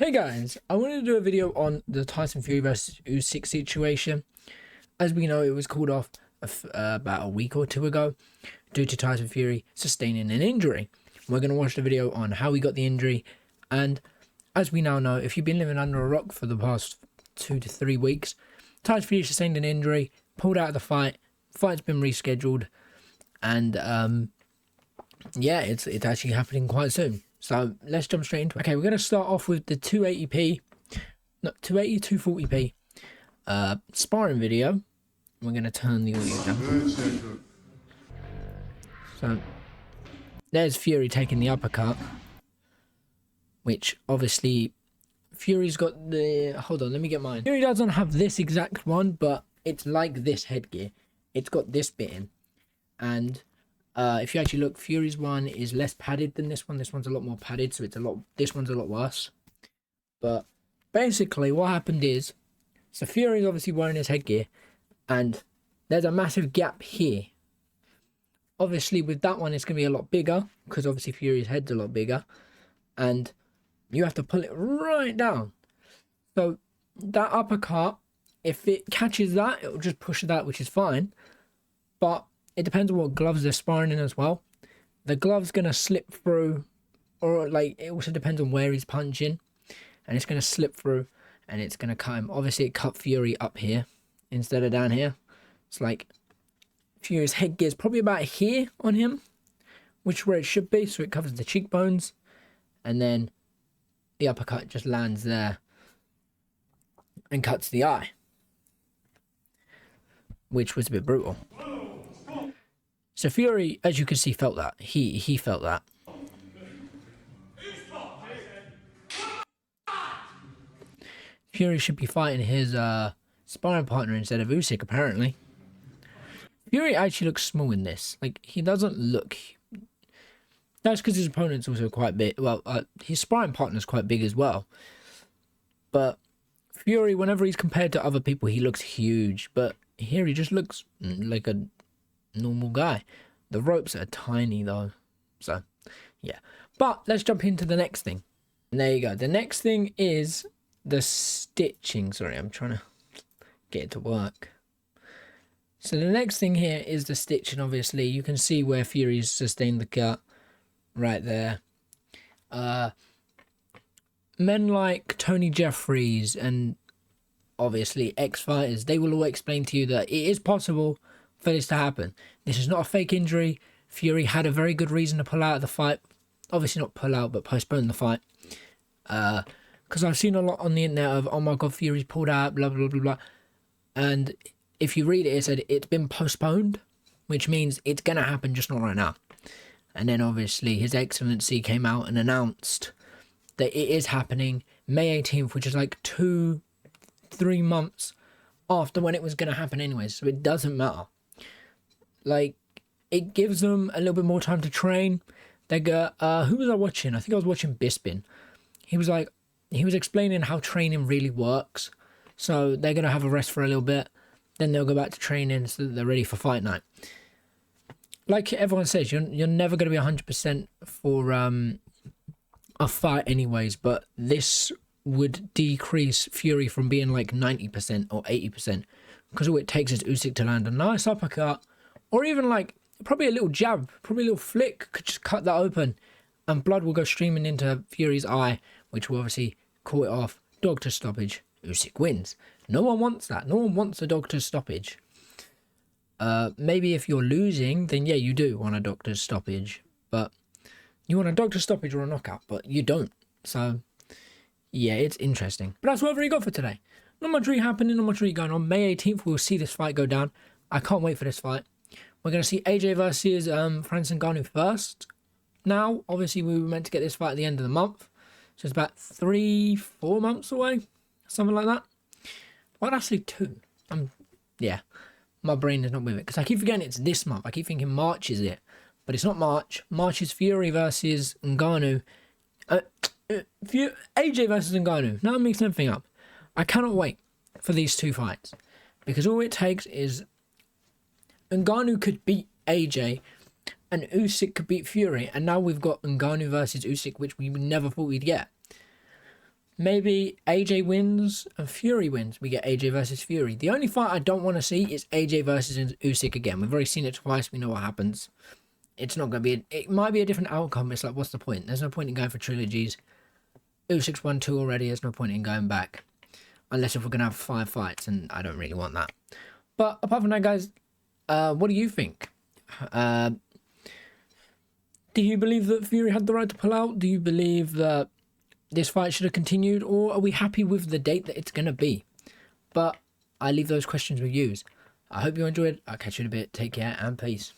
Hey guys, I wanted to do a video on the Tyson Fury vs Usyk situation. As we know, it was called off about a week or two ago due to Tyson Fury sustaining an injury. We're going to watch the video on how he got the injury, and as we now know, if you've been living under a rock for the past 2 to 3 weeks, Tyson Fury sustained an injury, pulled out of the fight, fight's been rescheduled, and yeah, it's actually happening quite soon. So let's jump straight into it. Okay, we're going to start off with the 280p, no, 280, 240p sparring video. We're going to turn the audio down. So there's Fury taking the uppercut, which obviously Fury's got the, hold on, let me get mine. Fury doesn't have this exact one, but it's like this headgear. It's got this bit in, and if you actually look, Fury's one is less padded than this one. This one's a lot more padded, so this one's a lot worse. But basically what happened is, so Fury's obviously wearing his headgear, and there's a massive gap here. Obviously with that one it's going to be a lot bigger, because obviously Fury's head's a lot bigger, and you have to pull it right down. So that uppercut, if it catches that, it'll just push that, which is fine. But it depends on what gloves they're sparring in as well. The glove's going to slip through, or like, it also depends on where he's punching, and it's going to slip through and it's going to cut him. Obviously it cut Fury up here instead of down here. It's like Fury's headgear is probably about here on him, which is where it should be, so it covers the cheekbones, and then the uppercut just lands there and cuts the eye, which was a bit brutal. So Fury, as you can see, felt that. He felt that. Fury should be fighting his sparring partner instead of Usyk, apparently. Fury actually looks small in this. Like, he doesn't look... That's because his opponent's also quite big. Well, his sparring partner's quite big as well. But Fury, whenever he's compared to other people, he looks huge. But here he just looks like a normal guy. The ropes are tiny though, so yeah. But let's jump into the next thing, and there you go. The next thing is the stitching. Sorry, I'm trying to get it to work. So the next thing here is the stitching. Obviously you can see where Fury's sustained the cut right there. Men like Tony Jeffries and obviously ex-fighters, they will all explain to you that it is possible for this to happen. This is not a fake injury. Fury had a very good reason to pull out of the fight. Obviously not pull out, but postpone the fight. Because I've seen a lot on the internet of, oh my god, Fury's pulled out, blah, blah, blah, blah. And if you read it, it said it's been postponed, which means it's going to happen, just not right now. And then obviously His Excellency came out and announced that it is happening May 18th, which is like 2-3 months after when it was going to happen anyways. So it doesn't matter. Like, it gives them a little bit more time to train. They go, who was I watching? I think I was watching Bispin. He was explaining how training really works. So they're going to have a rest for a little bit. Then they'll go back to training so that they're ready for fight night. Like everyone says, you're never going to be 100% for a fight anyways. But this would decrease Fury from being like 90% or 80. Because all it takes is Usyk to land a nice uppercut. Or even like, probably a little jab, probably a little flick could just cut that open. And blood will go streaming into Fury's eye, which will obviously call it off. Doctor stoppage. Usyk wins. No one wants that. No one wants a doctor's stoppage. Maybe if you're losing, then yeah, you do want a doctor's stoppage. But you want a doctor's stoppage or a knockout, but you don't. So, yeah, it's interesting. But that's what I've already got for today. Not much really happening, not much really going on. May 18th, we'll see this fight go down. I can't wait for this fight. We're going to see AJ versus Francis Ngannou first. Now, obviously, we were meant to get this fight at the end of the month. So it's about 3-4 months away. Something like that. Why did I say 2? Yeah, my brain is not with it. Because I keep forgetting it's this month. I keep thinking March is it. But it's not March. March is Fury versus Ngannou. AJ versus Ngannou. Now I'm mixing everything up. I cannot wait for these two fights. Because all it takes is Ngannou could beat AJ and Usyk could beat Fury, and now we've got Ngannou versus Usyk, which we never thought we'd get. maybe AJ wins and Fury wins. We get AJ versus Fury. The only fight I don't want to see is AJ versus Usyk again. We've already seen it twice. We know what happens. It's not going to be... It might be a different outcome. It's like, what's the point? There's no point in going for trilogies. Usyk's won 2 already. There's no point in going back. Unless if we're going to have 5 fights, and I don't really want that. But apart from that, guys, what do you think? Do you believe that Fury had the right to pull out? Do you believe that this fight should have continued? Or are we happy with the date that it's going to be? But I leave those questions with you. I hope you enjoyed. I'll catch you in a bit. Take care and peace.